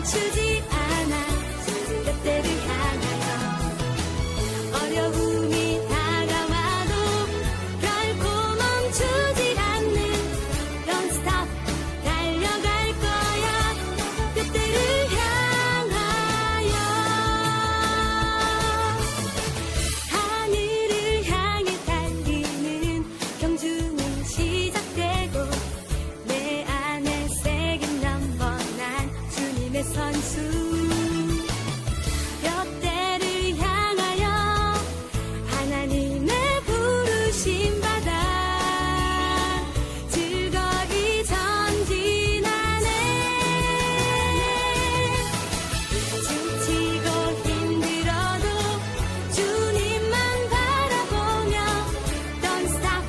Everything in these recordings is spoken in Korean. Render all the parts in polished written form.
멈추지 않아 그때를 향하여 어려움이 다가와도 결코 멈추지 않는 Don't stop 달려갈 거야 그때를 향하여 하늘을 향해 달리는 경주는 시작되고 내 안에 새긴 넘버난 주님의 선수 몇 대를 향하여 하나님의 부르심 받아 즐거이 전진하네 지치고 힘들어도 주님만 바라보며 Don't stop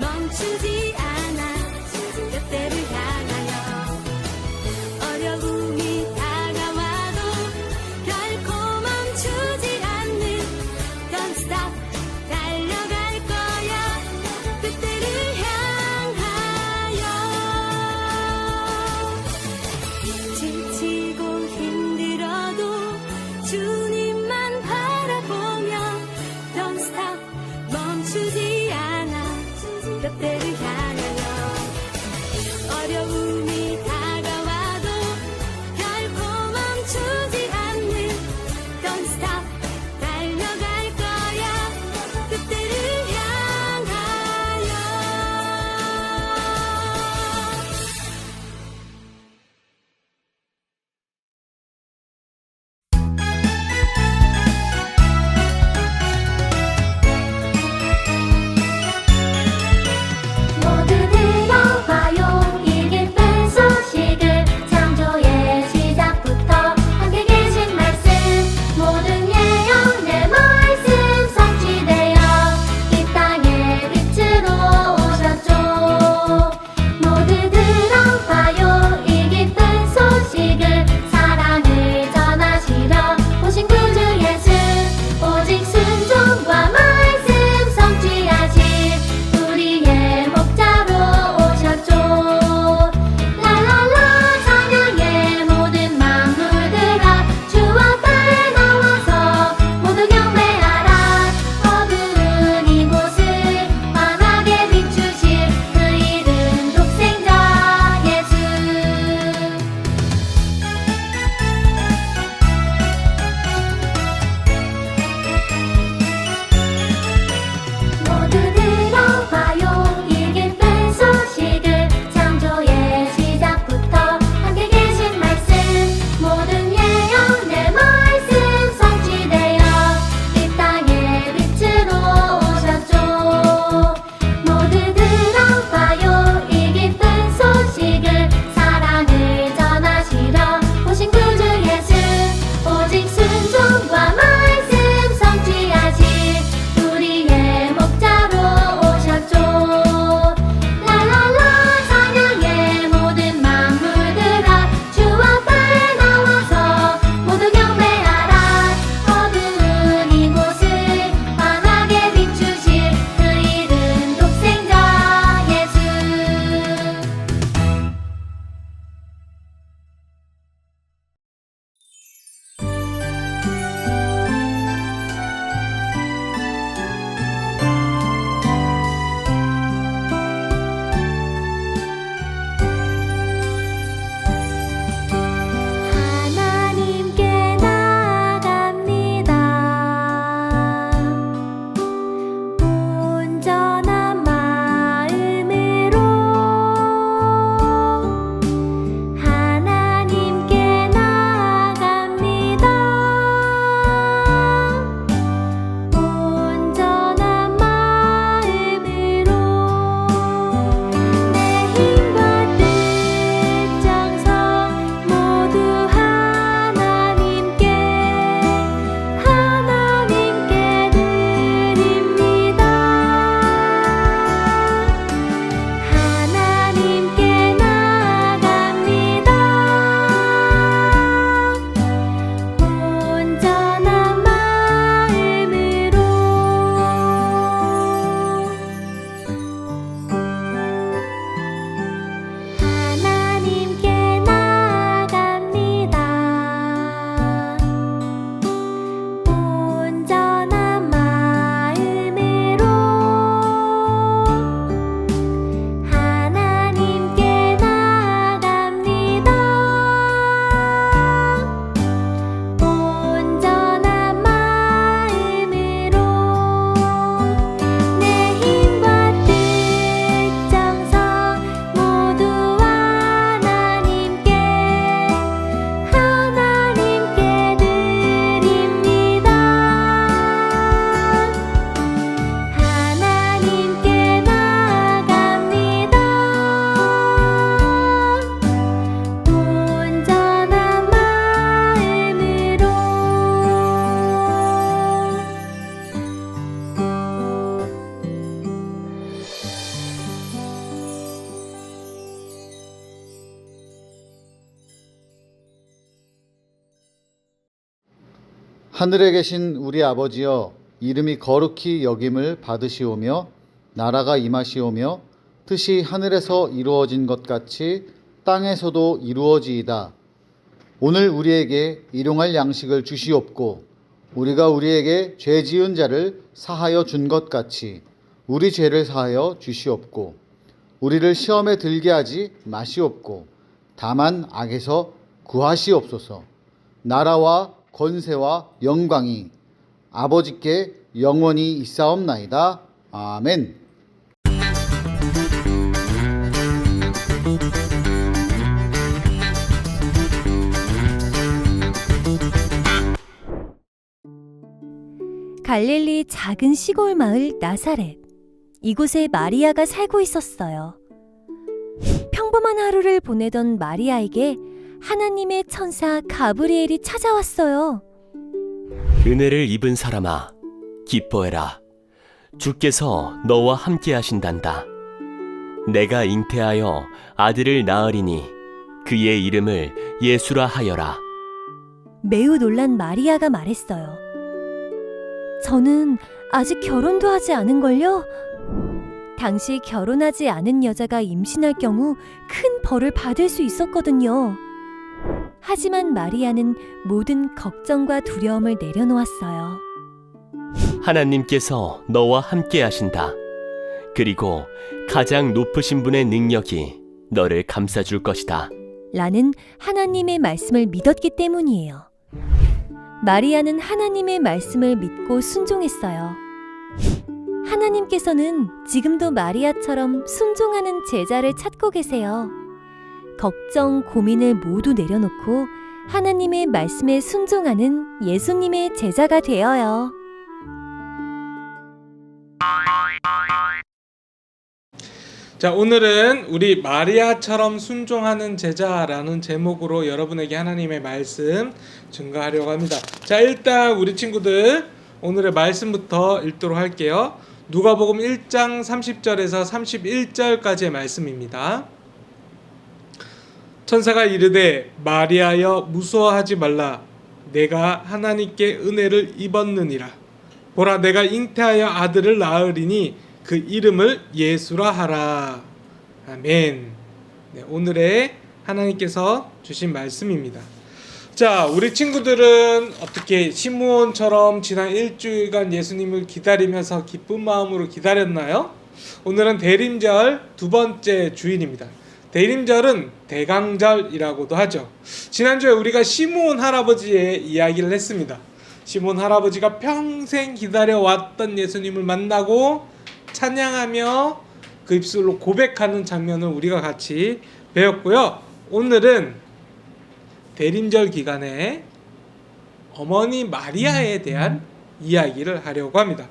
멈추지 않아 그때를 향하여 어려움이 다가와도 결코 멈추지 않는 Don't stop 달려갈 거야 그때를 향하여 지치고 힘들어도 주님만 바라보며 Don't stop 멈추지 않아 그때를 향하여 어려움이 다가와도 결코 멈추지 않는 Don't stop 달려갈 거야 그때를 향하여 하늘에 계신 우리 아버지여, 이름이 거룩히 여김을 받으시오며 나라가 임하시오며 뜻이 하늘에서 이루어진 것 같이 땅에서도 이루어지이다. 오늘 우리에게 일용할 양식을 주시옵고 우리가 우리에게 죄 지은 자를 사하여 준 것 같이 우리 죄를 사하여 주시옵고 우리를 시험에 들게 하지 마시옵고 다만 악에서 구하시옵소서. 나라와 권세와 영광이 아버지께 영원히 있사옵나이다. 아멘. 갈릴리 작은 시골 마을 나사렛. 이곳에 마리아가 살고 있었어요. 평범한 하루를 보내던 마리아에게 하나님의 천사 가브리엘이 찾아왔어요. 은혜를 입은 사람아, 기뻐해라. 주께서 너와 함께 하신단다. 내가 잉태하여 아들을 낳으리니 그의 이름을 예수라 하여라. 매우 놀란 마리아가 말했어요. 저는 아직 결혼도 하지 않은걸요? 당시 결혼하지 않은 여자가 임신할 경우 큰 벌을 받을 수 있었거든요. 하지만 마리아는 모든 걱정과 두려움을 내려놓았어요. 하나님께서 너와 함께 하신다. 그리고 가장 높으신 분의 능력이 너를 감싸줄 것이다. 라는 하나님의 말씀을 믿었기 때문이에요. 마리아는 하나님의 말씀을 믿고 순종했어요. 하나님께서는 지금도 마리아처럼 순종하는 제자를 찾고 계세요. 걱정, 고민을 모두 내려놓고 하나님의 말씀에 순종하는 예수님의 제자가 되어요. 자, 오늘은 우리 마리아처럼 순종하는 제자라는 제목으로 여러분에게 하나님의 말씀 증거하려고 합니다. 자, 일단 우리 친구들 오늘의 말씀부터 읽도록 할게요. 누가복음 1장 30절에서 31절까지의 말씀입니다. 천사가 이르되 마리아여 무서워하지 말라. 내가 하나님께 은혜를 입었느니라. 보라, 내가 잉태하여 아들을 낳으리니 그 이름을 예수라 하라. 아멘. 네, 오늘의 하나님께서 주신 말씀입니다. 자, 우리 친구들은 어떻게 시므온처럼 지난 일주일간 예수님을 기다리면서 기쁜 마음으로 기다렸나요? 오늘은 대림절 두 번째 주일입니다. 대림절은 대강절이라고도 하죠. 지난주에 우리가 시므온 할아버지의 이야기를 했습니다. 시므온 할아버지가 평생 기다려왔던 예수님을 만나고 찬양하며 그 입술로 고백하는 장면을 우리가 같이 배웠고요. 오늘은 대림절 기간에 어머니 마리아에 대한 이야기를 하려고 합니다.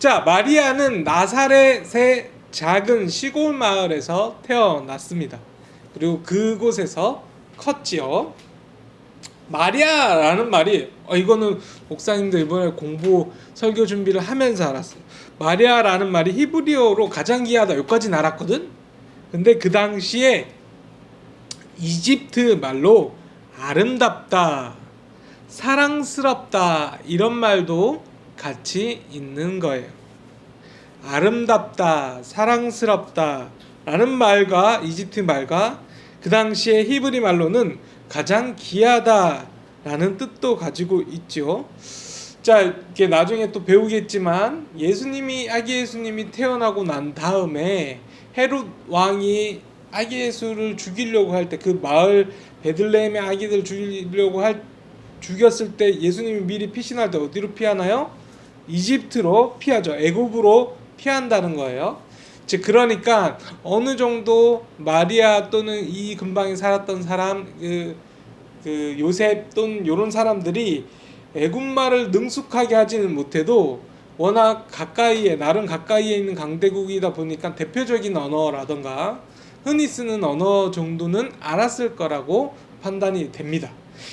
자, 마리아는 나사렛의 작은 시골 마을에서 태어났습니다. 그리고 그곳에서 컸지요. 마리아라는 말이 이거는 목사님도 이번에 공부 설교 준비를 하면서 알았어요. 마리아라는 말이 히브리어로 가장 귀하다 여기까지는 알았거든. 근데 그 당시에 이집트 말로 아름답다, 사랑스럽다 이런 말도 같이 있는 거예요. 아름답다, 사랑스럽다 라는 말과 이집트 말과 그 당시에 히브리 말로는 가장 귀하다 라는 뜻도 가지고 있죠. 자, 이렇게 나중에 또 배우겠지만 아기 예수님이 태어나고 난 다음에 헤롯 왕이 아기 예수를 죽이려고 할 때 그 마을 베들레헴의 아기들 죽였을 때 예수님이 미리 피신할 때 어디로 피하나요? 이집트로 피하죠. 애굽으로 피한다는 거예요. 즉 그러니까 어느 정도 마리아 또는 이 근방에 살았던 사람 그 요셉 또는 이런 사람들이 애굽말을 능숙하게 하지는 못해도 워낙 나름 가까이에 있는 강대국이다 보니까 대표적인 언어라던가 흔히 쓰는 언어 정도는 알았을 거라고 판단이 됩니다.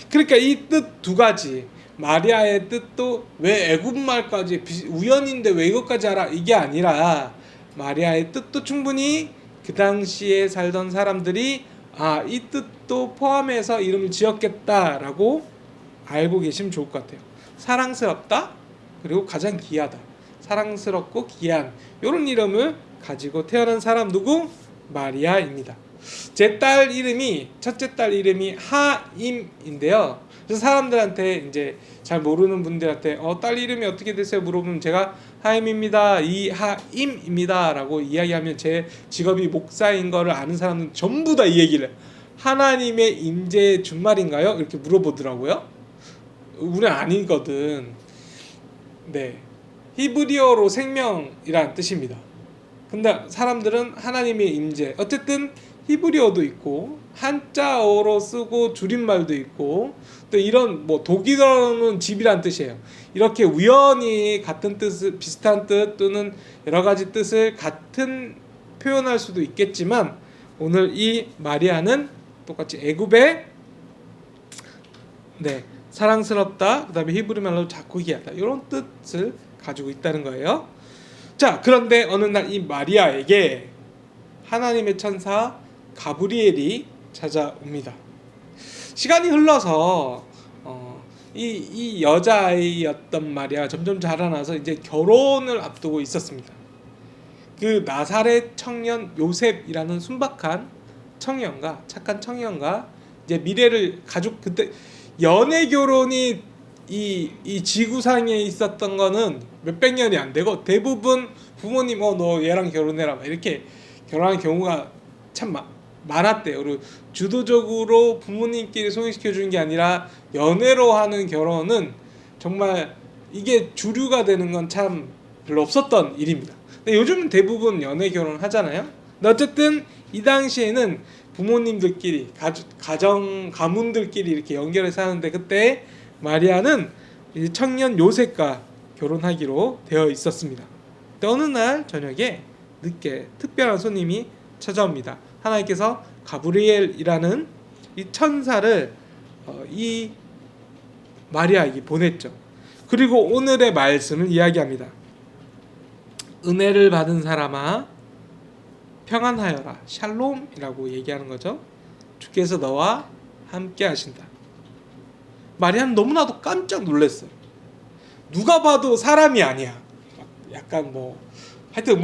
그러니까 이 뜻 두 가지, 마리아의 뜻도 왜 애굽말까지 우연인데 왜 이것까지 알아? 이게 아니라 마리아의 뜻도 충분히 그 당시에 살던 사람들이 이 뜻도 포함해서 이름을 지었겠다라고 알고 계시면 좋을 것 같아요. 사랑스럽다, 그리고 가장 귀하다. 사랑스럽고 귀한 이런 이름을 가지고 태어난 사람 누구? 마리아입니다. 제 딸 이름이, 첫째 딸 이름이 하임인데요. 그래서 사람들한테, 이제 잘 모르는 분들한테 딸 이름이 어떻게 되세요? 물어보면 제가 하임입니다, 이하임입니다 라고 이야기하면, 제 직업이 목사인 거를 아는 사람은 전부 다 이 얘기를 해요. 하나님의 임재의 준말인가요? 이렇게 물어보더라고요. 우리는 아니거든. 네, 히브리어로 생명이란 뜻입니다. 근데 사람들은 하나님의 임재, 어쨌든 히브리어도 있고 한자어로 쓰고 줄임말도 있고, 또 이런 뭐 독일어는 집이란 뜻이에요. 이렇게 우연히 같은 뜻, 비슷한 뜻 또는 여러 가지 뜻을 같은 표현할 수도 있겠지만, 오늘 이 마리아는 똑같이 애굽의 사랑스럽다, 그 다음에 히브리 말로 작고 귀하다, 이런 뜻을 가지고 있다는 거예요. 자, 그런데 어느 날 이 마리아에게 하나님의 천사 가브리엘이 찾아옵니다. 시간이 흘러서 이 여자아이였던 마리아가 점점 자라나서 이제 결혼을 앞두고 있었습니다. 그 나사렛 청년 요셉이라는 순박한 청년과, 착한 청년과 이제 미래를 그때 연애 결혼이 이 지구상에 있었던 거는 몇백 년이 안 되고, 대부분 부모님 너 얘랑 결혼해라 이렇게 결혼하는 경우가 참 많았대요. 그리고 주도적으로 부모님끼리 소개시켜 주는 게 아니라 연애로 하는 결혼은 정말 이게 주류가 되는 건 참 별로 없었던 일입니다. 근데 요즘은 대부분 연애 결혼 하잖아요. 근데 어쨌든 이 당시에는 부모님들끼리, 가문들끼리 이렇게 연결해서 하는데, 그때 마리아는 청년 요셉과 결혼하기로 되어 있었습니다. 근데 어느 날 저녁에 늦게 특별한 손님이 찾아옵니다. 하나님께서 가브리엘이라는 이 천사를 이 마리아에게 보냈죠. 그리고 오늘의 말씀을 이야기합니다. 은혜를 받은 사람아 평안하여라, 샬롬이라고 얘기하는 거죠. 주께서 너와 함께 하신다. 마리아는 너무나도 깜짝 놀랐어요. 누가 봐도 사람이 아니야. 약간 하여튼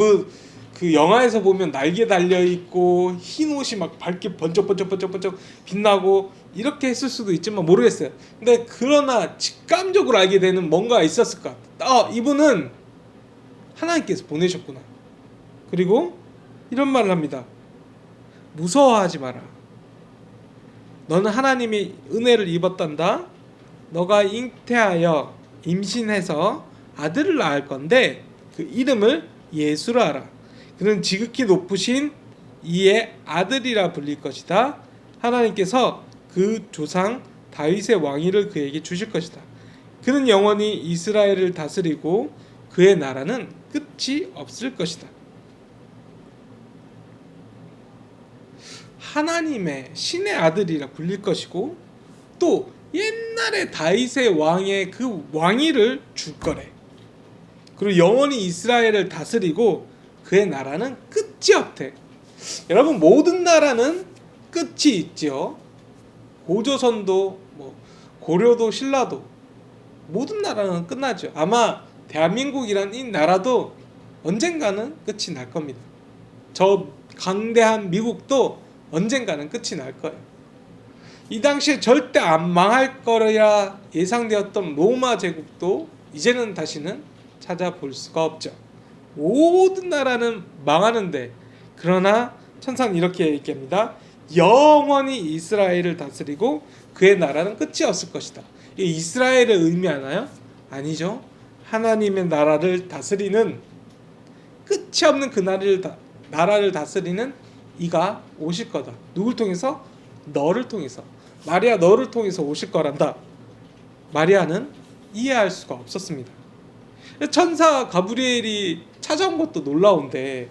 그 영화에서 보면 날개 달려 있고 흰 옷이 막 밝게 번쩍번쩍 빛나고 이렇게 했을 수도 있지만 모르겠어요. 근데 그러나 직감적으로 알게 되는 뭔가 있었을 것 같아. 이분은 하나님께서 보내셨구나. 그리고 이런 말을 합니다. 무서워하지 마라. 너는 하나님의 은혜를 입었단다. 너가 잉태하여 임신해서 아들을 낳을 건데 그 이름을 예수라 하라. 그는 지극히 높으신 이의 아들이라 불릴 것이다. 하나님께서 그 조상 다윗의 왕위를 그에게 주실 것이다. 그는 영원히 이스라엘을 다스리고 그의 나라는 끝이 없을 것이다. 하나님의 신의 아들이라 불릴 것이고, 또 옛날에 다윗의 왕의 그 왕위를 줄 거래. 그리고 영원히 이스라엘을 다스리고 그의 나라는 끝이 없대. 여러분, 모든 나라는 끝이 있죠. 고조선도 고려도 신라도 모든 나라는 끝나죠. 아마 대한민국이란 이 나라도 언젠가는 끝이 날 겁니다. 저 강대한 미국도 언젠가는 끝이 날 거예요. 이 당시에 절대 안 망할 거라 예상되었던 로마 제국도 이제는 다시는 찾아볼 수가 없죠. 모든 나라는 망하는데, 그러나 천사는 이렇게 얘기합니다. 영원히 이스라엘을 다스리고 그의 나라는 끝이 없을 것이다. 이게 이스라엘을 의미하나요? 아니죠. 하나님의 나라를 다스리는, 끝이 없는 그 나라를 다스리는 이가 오실 거다. 누굴 통해서? 너를 통해서. 마리아, 너를 통해서 오실 거란다. 마리아는 이해할 수가 없었습니다. 천사 가브리엘이 찾아온 것도 놀라운데,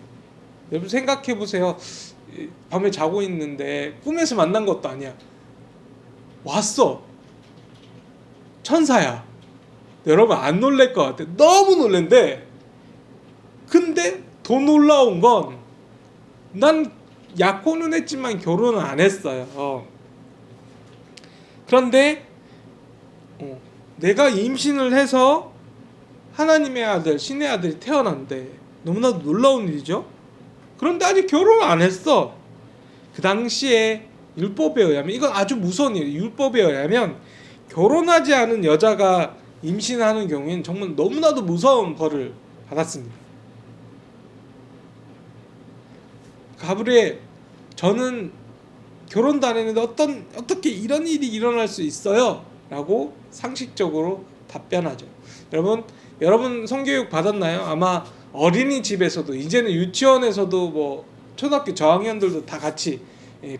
여러분 생각해 보세요. 밤에 자고 있는데 꿈에서 만난 것도 아니야. 왔어. 천사야. 여러분 안 놀랄 것 같아. 너무 놀랜데, 근데 더 놀라운 건, 난 약혼은 했지만 결혼은 안 했어요. 그런데 내가 임신을 해서 하나님의 아들, 신의 아들이 태어난대. 너무나도 놀라운 일이죠. 그런데 아직 결혼을 안 했어. 그 당시에 율법에 의하면, 이건 아주 무서운 일이에요. 율법에 의하면 결혼하지 않은 여자가 임신하는 경우에는 정말 너무나도 무서운 벌을 받았습니다. 가브리엘, 저는 결혼도 안 했는데 어떻게 이런 일이 일어날 수 있어요? 라고 상식적으로 답변하죠. 여러분 성교육 받았나요? 아마 어린이집에서도, 이제는 유치원에서도 뭐 초등학교 저학년들도 다 같이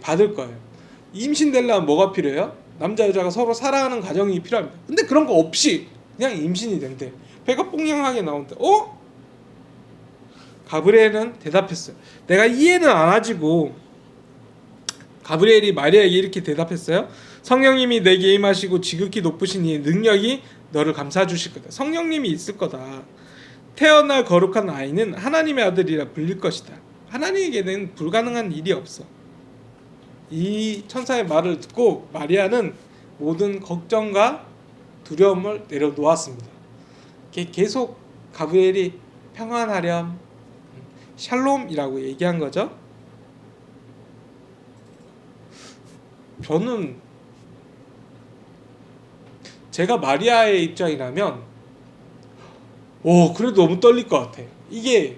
받을 거예요. 임신되려면 뭐가 필요해요? 남자 여자가 서로 사랑하는 과정이 필요합니다. 근데 그런 거 없이 그냥 임신이 된대. 배가 뽕냥하게 나온대. 가브리엘은 대답했어요. 내가 이해는 안 하지고, 가브리엘이 마리아에게 이렇게 대답했어요. 성령님이 내게 임하시고 지극히 높으신 이 능력이 너를 감싸 주실 거다. 성령님이 있을 거다. 태어날 거룩한 아이는 하나님의 아들이라 불릴 것이다. 하나님에게는 불가능한 일이 없어. 이 천사의 말을 듣고 마리아는 모든 걱정과 두려움을 내려놓았습니다. 계속 가브리엘이 평안하렴, 샬롬이라고 얘기한 거죠. 저는 제가 마리아의 입장이라면 그래도 너무 떨릴 것 같아. 이게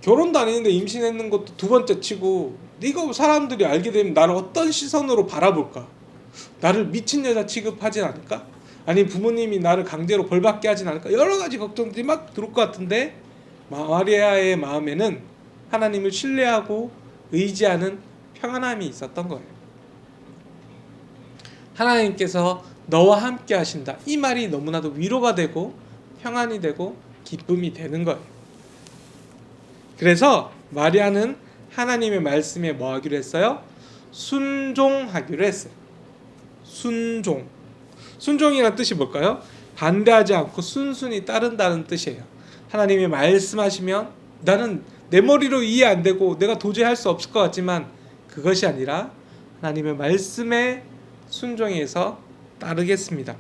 결혼도 안 했는데 임신했는 것도 두 번째 치고, 이거 사람들이 알게 되면 나를 어떤 시선으로 바라볼까? 나를 미친 여자 취급하진 않을까? 아니 부모님이 나를 강제로 벌받게 하진 않을까? 여러 가지 걱정들이 막 들어올 것 같은데, 마리아의 마음에는 하나님을 신뢰하고 의지하는 평안함이 있었던 거예요. 하나님께서 너와 함께 하신다, 이 말이 너무나도 위로가 되고 평안이 되고 기쁨이 되는 거예요. 그래서 마리아는 하나님의 말씀에 뭐 하기로 했어요? 순종하기로 했어요. 순종이라는 뜻이 뭘까요? 반대하지 않고 순순히 따른다는 뜻이에요. 하나님이 말씀하시면 나는 내 머리로 이해 안 되고 내가 도저히 할 수 없을 것 같지만, 그것이 아니라 하나님의 말씀에 순종해서 따르겠습니다.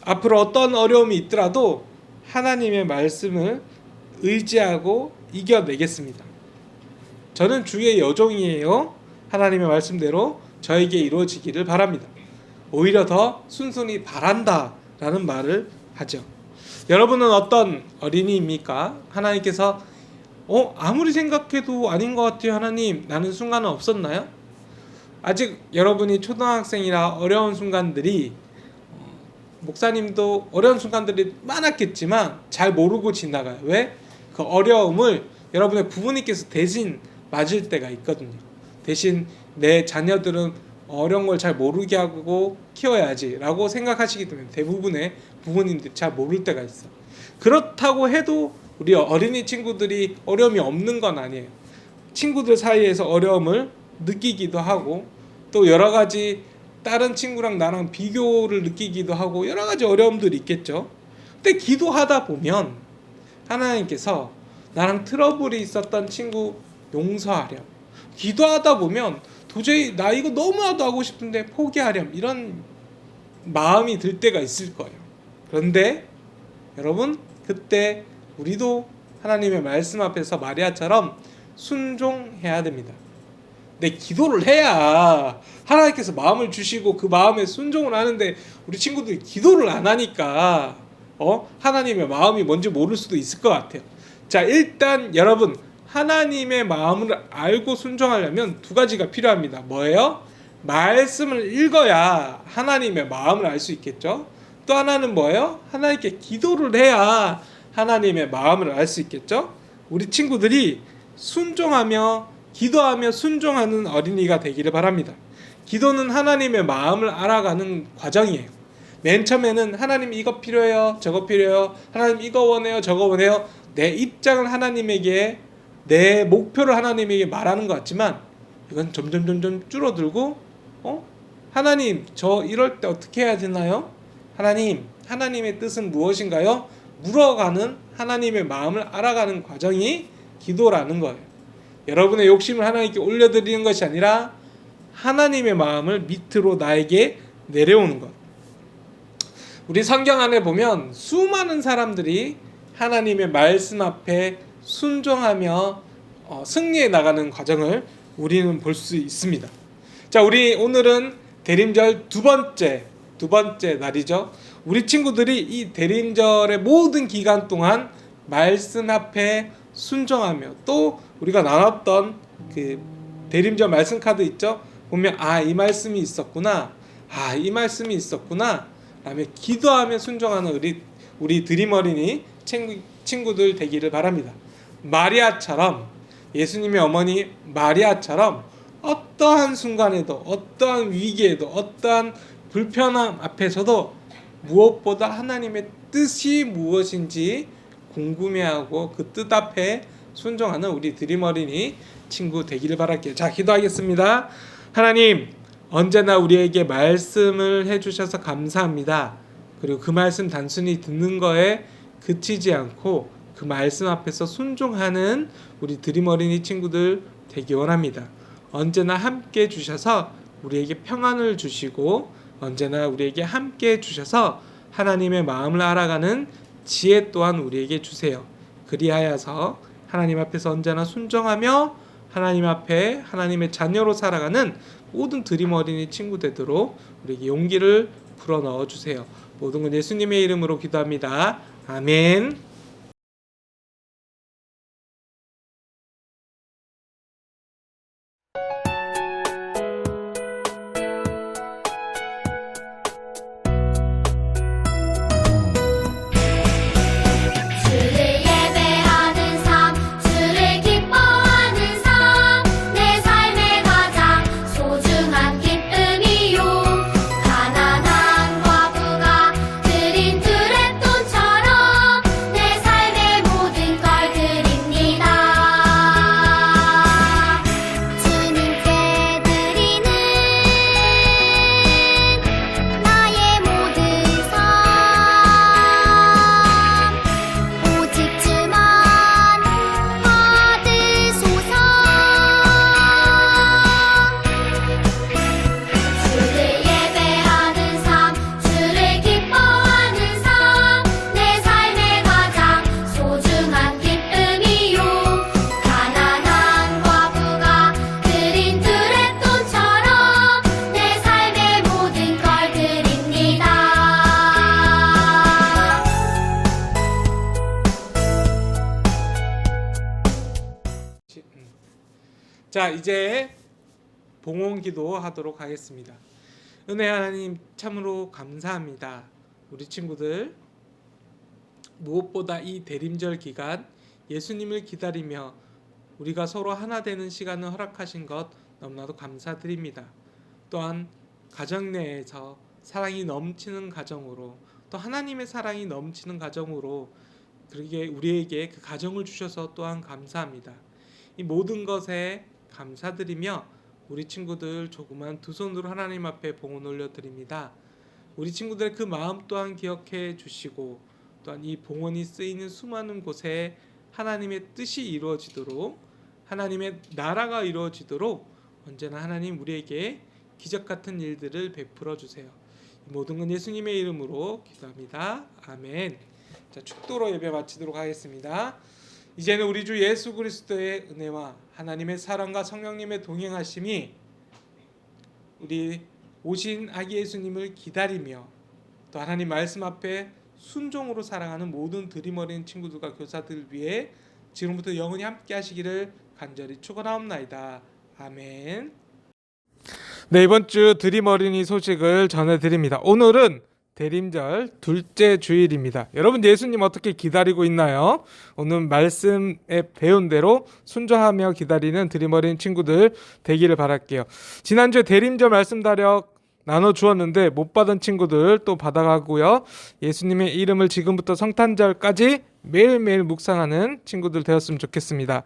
앞으로 어떤 어려움이 있더라도 하나님의 말씀을 의지하고 이겨내겠습니다. 저는 주의 여종이에요. 하나님의 말씀대로 저에게 이루어지기를 바랍니다. 오히려 더 순순히 바란다 라는 말을 하죠. 여러분은 어떤 어린이입니까? 하나님께서 아무리 생각해도 아닌 것 같아요 하나님, 라는 순간은 없었나요? 아직 여러분이 초등학생이라 어려운 순간들이, 목사님도 어려운 순간들이 많았겠지만 잘 모르고 지나가요. 왜? 그 어려움을 여러분의 부모님께서 대신 맞을 때가 있거든요. 대신 내 자녀들은 어려운 걸 잘 모르게 하고 키워야지 라고 생각하시기 때문에 대부분의 부모님들이 잘 모를 때가 있어. 그렇다고 해도 우리 어린이 친구들이 어려움이 없는 건 아니에요. 친구들 사이에서 어려움을 느끼기도 하고, 또 여러 가지 다른 친구랑 나랑 비교를 느끼기도 하고, 여러 가지 어려움들이 있겠죠. 근데 기도하다 보면 하나님께서 나랑 트러블이 있었던 친구 용서하렴, 기도하다 보면 도저히 나 이거 너무나도 하고 싶은데 포기하렴, 이런 마음이 들 때가 있을 거예요. 그런데 여러분, 그때 우리도 하나님의 말씀 앞에서 마리아처럼 순종해야 됩니다. 내 기도를 해야 하나님께서 마음을 주시고 그 마음에 순종을 하는데, 우리 친구들이 기도를 안 하니까 하나님의 마음이 뭔지 모를 수도 있을 것 같아요. 자, 일단 여러분, 하나님의 마음을 알고 순종하려면 두 가지가 필요합니다. 뭐예요? 말씀을 읽어야 하나님의 마음을 알 수 있겠죠. 또 하나는 뭐예요? 하나님께 기도를 해야 하나님의 마음을 알 수 있겠죠. 우리 친구들이 순종하며 기도하며 순종하는 어린이가 되기를 바랍니다. 기도는 하나님의 마음을 알아가는 과정이에요. 맨 처음에는 하나님 이거 필요해요, 저거 필요해요, 하나님 이거 원해요, 저거 원해요, 내 입장을 하나님에게, 내 목표를 하나님에게 말하는 것 같지만, 이건 점점 줄어들고 하나님 저 이럴 때 어떻게 해야 되나요? 하나님, 하나님의 뜻은 무엇인가요? 물어가는, 하나님의 마음을 알아가는 과정이 기도라는 거예요. 여러분의 욕심을 하나님께 올려드리는 것이 아니라 하나님의 마음을 밑으로 나에게 내려오는 것. 우리 성경 안에 보면 수많은 사람들이 하나님의 말씀 앞에 순종하며 승리해 나가는 과정을 우리는 볼 수 있습니다. 자, 우리 오늘은 대림절 두 번째 날이죠. 우리 친구들이 이 대림절의 모든 기간 동안 말씀 앞에 순종하며, 또 우리가 나눴던 그 대림절 말씀 카드 있죠? 보면 이 말씀이 있었구나, 이 말씀이 있었구나 라며 기도하며 순종하는 우리 드림 어린이 친구들 되기를 바랍니다. 마리아처럼, 예수님의 어머니 마리아처럼 어떠한 순간에도, 어떠한 위기에도, 어떠한 불편함 앞에서도 무엇보다 하나님의 뜻이 무엇인지 궁금해하고 그 뜻 앞에 순종하는 우리 드림 어린이 친구 되기를 바랄게요. 자, 기도하겠습니다. 하나님, 언제나 우리에게 말씀을 해주셔서 감사합니다. 그리고 그 말씀 단순히 듣는 거에 그치지 않고 그 말씀 앞에서 순종하는 우리 드림 어린이 친구들 되기 원합니다. 언제나 함께 주셔서 우리에게 평안을 주시고, 언제나 우리에게 함께 주셔서 하나님의 마음을 알아가는 지혜 또한 우리에게 주세요. 그리하여서 하나님 앞에서 언제나 순종하며 하나님 앞에 하나님의 자녀로 살아가는 모든 드림 어린이 친구 되도록 우리에게 용기를 불어넣어 주세요. 모든 건 예수님의 이름으로 기도합니다. 아멘. 주를 예배하는 삶, 주를 기뻐하는 삶, 내 삶의 가장 소중한 기쁨이요. 가난한 과부가 드린 두랩돈처럼 내 삶의 모든 걸 드립니다. 주님께 드리는 나의 모든 삶, 오직 주만 받으소서. 주를 예배하는 삶, 주를 기뻐하는 삶, 내 삶의 가장 소중한 기쁨이요. 가난한 과부가 드린 두랩돈처럼 내 삶의 모든 걸 드립니다. 자, 이제 봉헌 기도 하도록 하겠습니다. 은혜 하나님, 참으로 감사합니다. 우리 친구들 무엇보다 이 대림절 기간 예수님을 기다리며 우리가 서로 하나 되는 시간을 허락하신 것 너무나도 감사드립니다. 또한 가정 내에서 사랑이 넘치는 가정으로, 또 하나님의 사랑이 넘치는 가정으로 그렇게 우리에게 그 가정을 주셔서 또한 감사합니다. 이 모든 것에 감사드리며 우리 친구들 조그만 두 손으로 하나님 앞에 봉헌 올려드립니다. 우리 친구들의 그 마음 또한 기억해 주시고, 또한 이 봉헌이 쓰이는 수많은 곳에 하나님의 뜻이 이루어지도록, 하나님의 나라가 이루어지도록 언제나 하나님 우리에게 기적 같은 일들을 베풀어 주세요. 이 모든 건 예수님의 이름으로 기도합니다. 아멘. 자, 축도로 예배 마치도록 하겠습니다. 이제는 우리 주 예수 그리스도의 은혜와 하나님의 사랑과 성령님의 동행하심이 우리 오신 아기 예수님을 기다리며 또 하나님 말씀 앞에 순종으로 살아가는 모든 드림 어린 친구들과 교사들 위해 지금부터 영원히 함께 하시기를 간절히 축원하옵나이다. 아멘. 네, 이번 주 드림 어린이 소식을 전해드립니다. 오늘은 대림절 둘째 주일입니다. 여러분, 예수님 어떻게 기다리고 있나요? 오늘 말씀에 배운 대로 순종하며 기다리는 드림 어린 친구들 되기를 바랄게요. 지난주에 대림절 말씀 다력 나눠주었는데 못 받은 친구들 또 받아가고요. 예수님의 이름을 지금부터 성탄절까지 매일매일 묵상하는 친구들 되었으면 좋겠습니다.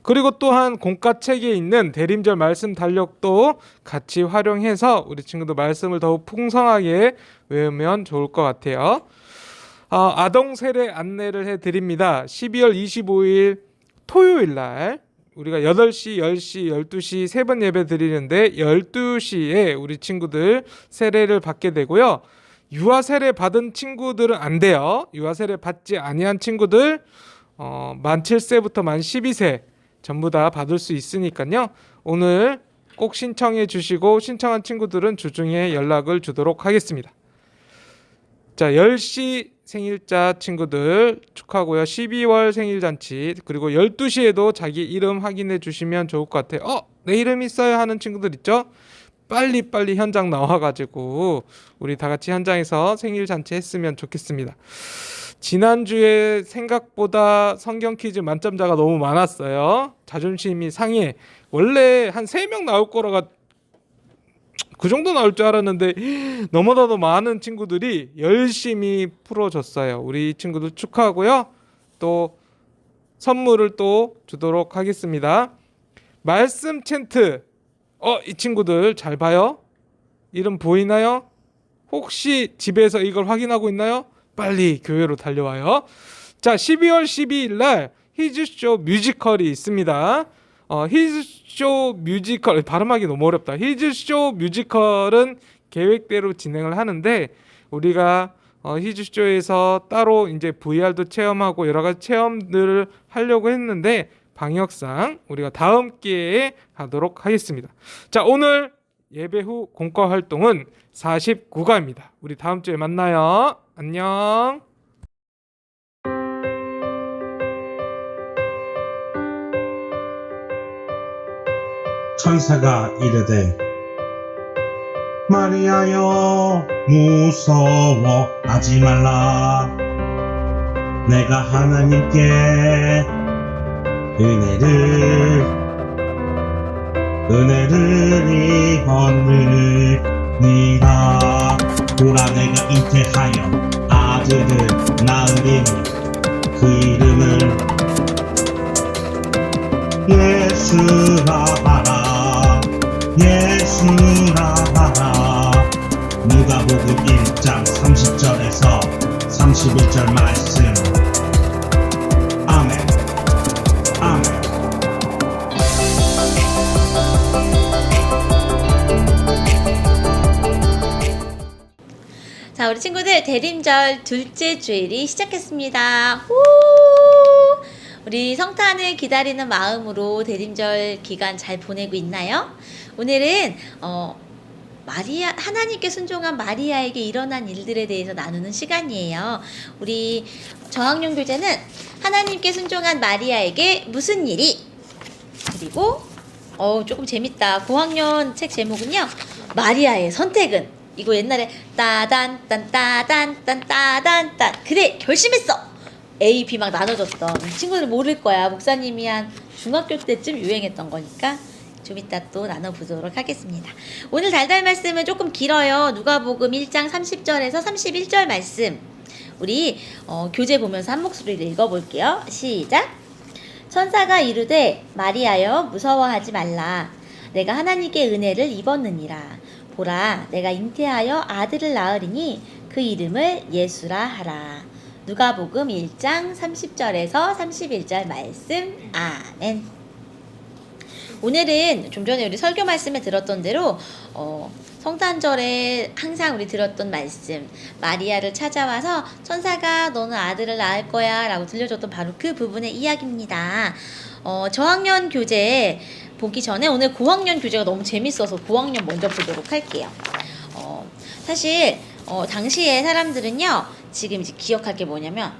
그리고 또한 공과책에 있는 대림절 말씀 달력도 같이 활용해서 우리 친구들 말씀을 더욱 풍성하게 외우면 좋을 것 같아요. 아동 세례 안내를 해드립니다. 12월 25일 토요일 날 우리가 8시, 10시, 12시 세 번 예배 드리는데 12시에 우리 친구들 세례를 받게 되고요. 유아 세례 받은 친구들은 안 돼요. 유아 세례 받지 아니한 친구들 만 7세부터 만 12세 전부 다 받을 수 있으니까요. 오늘 꼭 신청해 주시고 신청한 친구들은 주중에 연락을 주도록 하겠습니다. 자, 10시 생일자 친구들 축하하고요. 12월 생일잔치 그리고 12시에도 자기 이름 확인해 주시면 좋을 것 같아요. 내 이름 있어요 하는 친구들 있죠? 빨리 현장 나와가지고 우리 다 같이 현장에서 생일잔치 했으면 좋겠습니다. 지난주에 생각보다 성경 퀴즈 만점자가 너무 많았어요. 자존심이 상해. 원래 한 3명 나올 거라가 그 정도 나올 줄 알았는데 너무나도 많은 친구들이 열심히 풀어줬어요. 우리 친구들 축하하고요. 또 선물을 또 주도록 하겠습니다. 말씀 챈트. 이 친구들 잘 봐요. 이름 보이나요? 혹시 집에서 이걸 확인하고 있나요? 빨리 교회로 달려와요. 자, 12월 12일 날 히즈쇼 뮤지컬이 있습니다. 히즈쇼 뮤지컬 발음하기 너무 어렵다. 히즈쇼 뮤지컬은 계획대로 진행을 하는데 우리가 히즈쇼에서 따로 이제 VR도 체험하고 여러 가지 체험들을 하려고 했는데 방역상 우리가 다음 기회에 하도록 하겠습니다. 자, 오늘 예배 후 공과 활동은 49가입니다. 우리 다음 주에 만나요. 안녕. 천사가 이르되 마리아여 무서워하지 말라 내가 하나님께 은혜를 입었느니라 보라 내가 잉태하여 아들을 낳으리니 그 이름을 예수라 하라 누가복음 1장 30절에서 31절 말씀. 아멘. 자, 우리 친구들 대림절 둘째 주일이 시작했습니다. 후! 우리 성탄을 기다리는 마음으로 대림절 기간 잘 보내고 있나요? 오늘은 하나님께 순종한 마리아에게 일어난 일들에 대해서 나누는 시간이에요. 우리 저학년 교재는 하나님께 순종한 마리아에게 무슨 일이? 그리고 조금 재밌다. 고학년 책 제목은요. 마리아의 선택은. 이거 옛날에 따단 그래 결심했어. A, B 막 나눠줬던 친구들 모를 거야. 목사님이 한 중학교 때쯤 유행했던 거니까 좀 이따 또 나눠보도록 하겠습니다. 오늘 달달 말씀은 조금 길어요. 누가복음 1장 30절에서 31절 말씀. 우리 교재 보면서 한 목소리를 읽어볼게요. 시작. 천사가 이르되 마리아여 무서워하지 말라. 내가 하나님께 은혜를 입었느니라. 보라 내가 잉태하여 아들을 낳으리니 그 이름을 예수라 하라. 누가복음 1장 30절에서 31절 말씀. 아멘. 오늘은 좀 전에 우리 설교 말씀에 들었던 대로 성탄절에 항상 우리 들었던 말씀, 마리아를 찾아와서 천사가 너는 아들을 낳을 거야 라고 들려줬던 바로 그 부분의 이야기입니다. 저학년 교재 보기 전에 오늘 고학년 교재가 너무 재밌어서 고학년 먼저 보도록 할게요. 사실 당시에 사람들은요, 지금 이제 기억할 게 뭐냐면,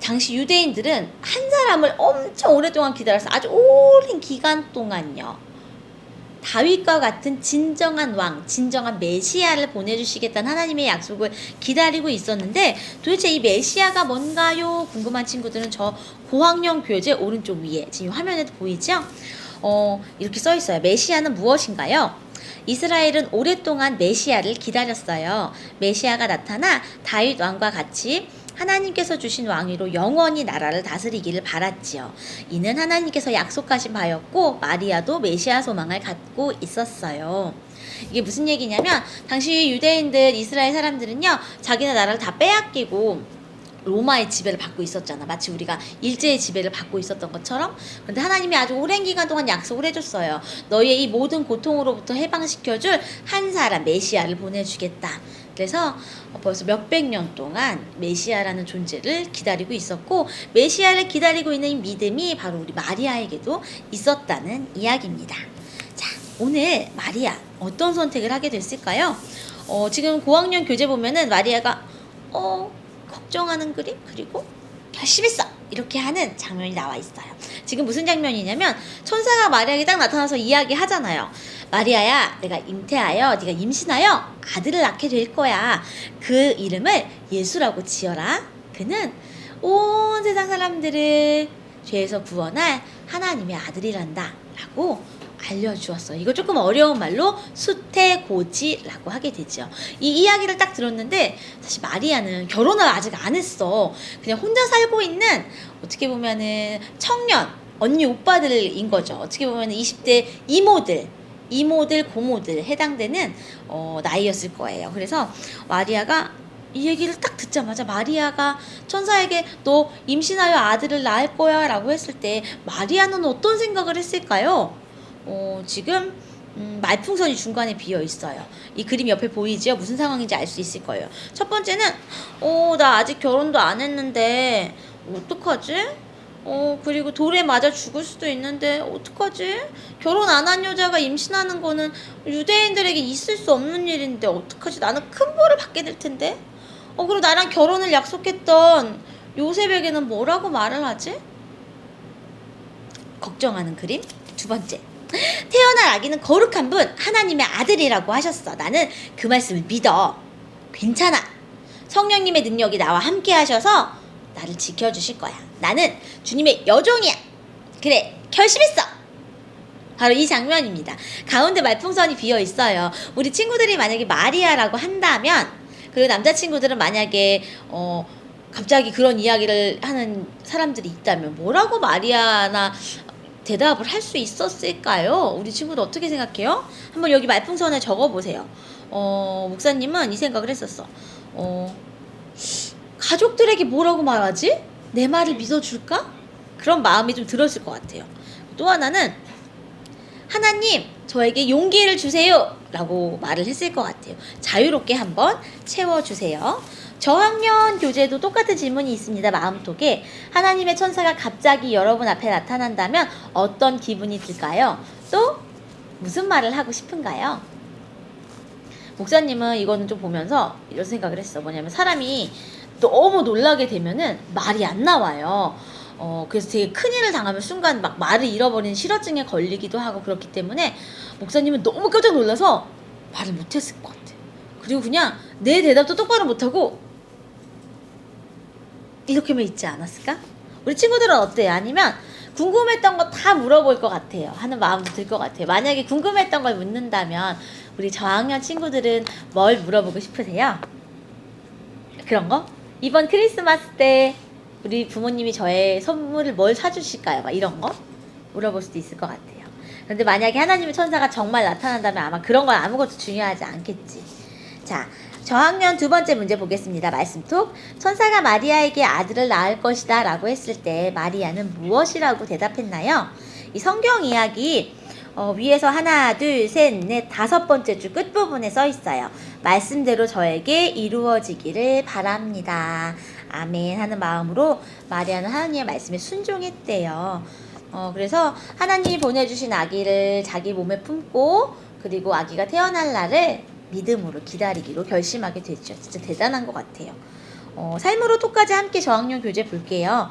당시 유대인들은 한 사람을 엄청 오랫동안 기다려서 아주 오랜 기간 동안요, 다윗과 같은 진정한 왕, 진정한 메시아를 보내주시겠다는 하나님의 약속을 기다리고 있었는데, 도대체 이 메시아가 뭔가요? 궁금한 친구들은 저 고학년 교재 오른쪽 위에 지금 화면에도 보이죠? 이렇게 써 있어요. 메시아는 무엇인가요? 이스라엘은 오랫동안 메시아를 기다렸어요. 메시아가 나타나 다윗 왕과 같이 하나님께서 주신 왕위로 영원히 나라를 다스리기를 바랐지요. 이는 하나님께서 약속하신 바였고 마리아도 메시아 소망을 갖고 있었어요. 이게 무슨 얘기냐면, 당시 유대인들, 이스라엘 사람들은요, 자기네 나라를 다 빼앗기고 로마의 지배를 받고 있었잖아. 마치 우리가 일제의 지배를 받고 있었던 것처럼. 그런데 하나님이 아주 오랜 기간 동안 약속을 해줬어요. 너희의 이 모든 고통으로부터 해방시켜줄 한 사람, 메시아를 보내주겠다. 그래서 벌써 몇백 년 동안 메시아라는 존재를 기다리고 있었고 메시아를 기다리고 있는 이 믿음이 바로 우리 마리아에게도 있었다는 이야기입니다. 자, 오늘 마리아 어떤 선택을 하게 됐을까요? 지금 고학년 교재 보면은 마리아가 걱정하는 그림 그리고 결심했어 이렇게 하는 장면이 나와 있어요. 지금 무슨 장면이냐면 천사가 마리아에게 딱 나타나서 이야기하잖아요. 마리아야, 내가 잉태하여 네가 임신하여 아들을 낳게 될 거야. 그 이름을 예수라고 지어라. 그는 온 세상 사람들을 죄에서 구원할 하나님의 아들이란다 라고 알려주었어요. 이거 조금 어려운 말로 수태고지라고 하게 되죠. 이 이야기를 딱 들었는데 사실 마리아는 결혼을 아직 안 했어. 그냥 혼자 살고 있는 어떻게 보면은 청년 언니 오빠들인 거죠. 어떻게 보면 20대 이모들 고모들 해당되는 나이였을 거예요. 그래서 마리아가 이 얘기를 딱 듣자마자 마리아가 천사에게 너 임신하여 아들을 낳을 거야 라고 했을 때 마리아는 어떤 생각을 했을까요? 지금 말풍선이 중간에 비어 있어요. 이 그림 옆에 보이죠? 무슨 상황인지 알 수 있을 거예요. 첫 번째는 나 아직 결혼도 안 했는데 어떡하지? 그리고 돌에 맞아 죽을 수도 있는데 어떡하지? 결혼 안 한 여자가 임신하는 거는 유대인들에게 있을 수 없는 일인데 어떡하지? 나는 큰 벌을 받게 될 텐데. 그리고 나랑 결혼을 약속했던 요셉에게는 뭐라고 말을 하지? 걱정하는 그림. 두 번째. 태어날 아기는 거룩한 분 하나님의 아들이라고 하셨어. 나는 그 말씀을 믿어. 괜찮아. 성령님의 능력이 나와 함께 하셔서 나를 지켜주실 거야. 나는 주님의 여종이야. 그래, 결심했어. 바로 이 장면입니다. 가운데 말풍선이 비어 있어요. 우리 친구들이 만약에 마리아라고 한다면, 그리고 남자친구들은 만약에 갑자기 그런 이야기를 하는 사람들이 있다면 뭐라고 마리아나 대답을 할 수 있었을까요? 우리 친구들 어떻게 생각해요? 한번 여기 말풍선에 적어보세요. 목사님은 이 생각을 했었어. 가족들에게 뭐라고 말하지? 내 말을 믿어줄까? 그런 마음이 좀 들었을 것 같아요. 또 하나는 하나님 저에게 용기를 주세요 라고 말을 했을 것 같아요. 자유롭게 한번 채워주세요. 저학년 교재도 똑같은 질문이 있습니다. 마음속에 하나님의 천사가 갑자기 여러분 앞에 나타난다면 어떤 기분이 들까요? 또 무슨 말을 하고 싶은가요? 목사님은 이거는 좀 보면서 이런 생각을 했어. 뭐냐면 사람이 너무 놀라게 되면은 말이 안 나와요. 그래서 되게 큰일을 당하면 순간 막 말을 잃어버리는 실어증에 걸리기도 하고 그렇기 때문에 목사님은 너무 깜짝 놀라서 말을 못했을 것 같아. 그리고 그냥 내 대답도 똑바로 못하고 이렇게만 있지 않았을까? 우리 친구들은 어때요? 아니면 궁금했던 거 다 물어볼 것 같아요 하는 마음도 들 것 같아요. 만약에 궁금했던 걸 묻는다면 우리 저학년 친구들은 뭘 물어보고 싶으세요? 그런 거? 이번 크리스마스 때 우리 부모님이 저의 선물을 뭘 사주실까요? 막 이런 거 물어볼 수도 있을 것 같아요. 그런데 만약에 하나님의 천사가 정말 나타난다면 아마 그런 건 아무것도 중요하지 않겠지. 자, 저학년 두 번째 문제 보겠습니다. 말씀톡. 천사가 마리아에게 아들을 낳을 것이다 라고 했을 때 마리아는 무엇이라고 대답했나요? 이 성경 이야기 위에서 하나, 둘, 셋, 넷, 다섯 번째 줄 끝부분에 써 있어요. 말씀대로 저에게 이루어지기를 바랍니다. 아멘 하는 마음으로 마리아는 하나님의 말씀에 순종했대요. 그래서 하나님이 보내주신 아기를 자기 몸에 품고 그리고 아기가 태어날 날을 믿음으로 기다리기로 결심하게 됐죠. 진짜 대단한 것 같아요. 삶으로 톡까지 함께 저학년 교재 볼게요.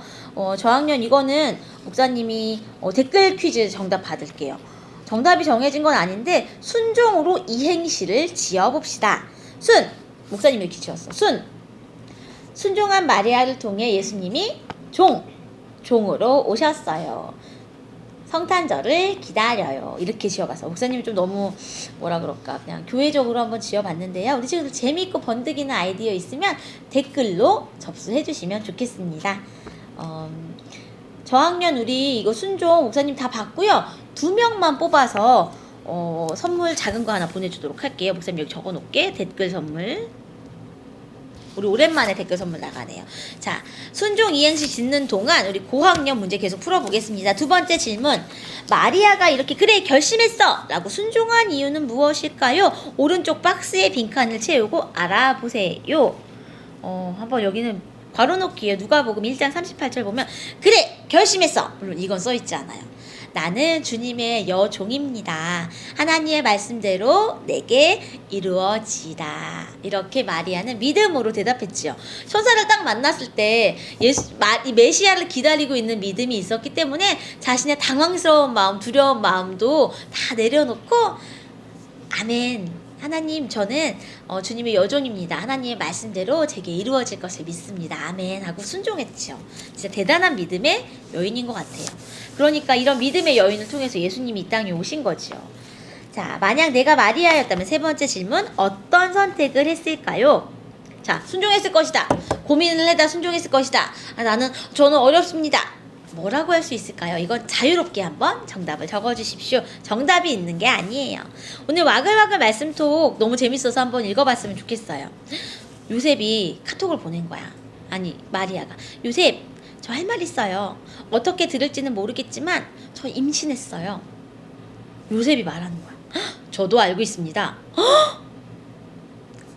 저학년 이거는 목사님이 댓글 퀴즈 정답 받을게요. 정답이 정해진 건 아닌데 순종으로 이행시를 지어봅시다. 목사님이 이렇게 지었어. 순종한 마리아를 통해 예수님이 종으로 오셨어요. 성탄절을 기다려요. 이렇게 지어봤어. 목사님이 좀 너무 뭐라 그럴까 그냥 교회적으로 한번 지어봤는데요. 우리 친구들 재미있고 번뜩이는 아이디어 있으면 댓글로 접수해 주시면 좋겠습니다. 저학년 우리 이거 순종 목사님 다 봤고요. 2명만 뽑아서 선물 작은 거 하나 보내주도록 할게요. 목사님 여기 적어놓을게. 댓글 선물. 우리 오랜만에 댓글 선물 나가네요. 자, 순종 이행시 짓는 동안 우리 고학년 문제 계속 풀어보겠습니다. 두 번째 질문. 마리아가 이렇게 그래 결심했어 라고 순종한 이유는 무엇일까요? 오른쪽 박스에 빈칸을 채우고 알아보세요. 한번 여기는 괄호 놓기에 누가복음 1장 38절 보면 그래 결심했어. 물론 이건 써있지 않아요. 나는 주님의 여종입니다. 하나님의 말씀대로 내게 이루어지다. 이렇게 마리아는 믿음으로 대답했지요. 천사를 딱 만났을 때 이 메시아를 기다리고 있는 믿음이 있었기 때문에 자신의 당황스러운 마음, 두려운 마음도 다 내려놓고 아멘. 하나님 저는 주님의 여종입니다. 하나님의 말씀대로 제게 이루어질 것을 믿습니다. 아멘 하고 순종했죠. 진짜 대단한 믿음의 여인인 것 같아요. 그러니까 이런 믿음의 여인을 통해서 예수님이 이 땅에 오신 거죠. 자, 만약 내가 마리아였다면 세 번째 질문, 어떤 선택을 했을까요? 자, 순종했을 것이다. 고민을 해다 순종했을 것이다. 저는 어렵습니다. 뭐라고 할 수 있을까요? 이건 자유롭게 한번 정답을 적어주십시오. 정답이 있는 게 아니에요. 오늘 와글와글 말씀톡 너무 재밌어서 한번 읽어봤으면 좋겠어요. 요셉이 카톡을 보낸 거야. 아니, 마리아가. 요셉, 저 할 말 있어요. 어떻게 들을지는 모르겠지만 저 임신했어요. 요셉이 말하는 거야. 저도 알고 있습니다.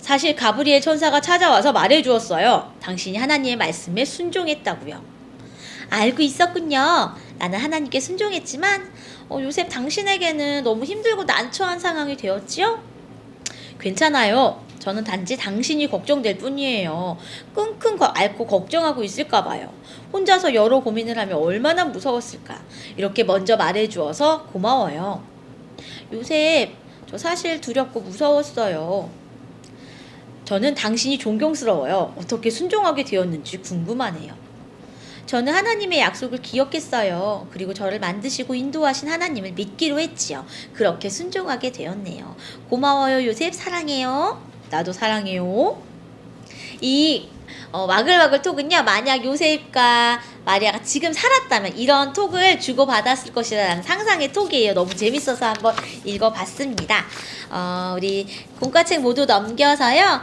사실 가브리엘 천사가 찾아와서 말해주었어요. 당신이 하나님의 말씀에 순종했다고요. 알고 있었군요. 나는 하나님께 순종했지만 요셉 당신에게는 너무 힘들고 난처한 상황이 되었지요? 괜찮아요. 저는 단지 당신이 걱정될 뿐이에요. 끙끙 앓고 걱정하고 있을까 봐요. 혼자서 여러 고민을 하면 얼마나 무서웠을까. 이렇게 먼저 말해주어서 고마워요. 요셉, 저 사실 두렵고 무서웠어요. 저는 당신이 존경스러워요. 어떻게 순종하게 되었는지 궁금하네요. 저는 하나님의 약속을 기억했어요. 그리고 저를 만드시고 인도하신 하나님을 믿기로 했지요. 그렇게 순종하게 되었네요. 고마워요, 요셉. 사랑해요. 나도 사랑해요. 이 와글와글 톡은요, 만약 요셉과 마리아가 지금 살았다면 이런 톡을 주고받았을 것이라는 상상의 톡이에요. 너무 재밌어서 한번 읽어봤습니다. 우리 공과책 모두 넘겨서요,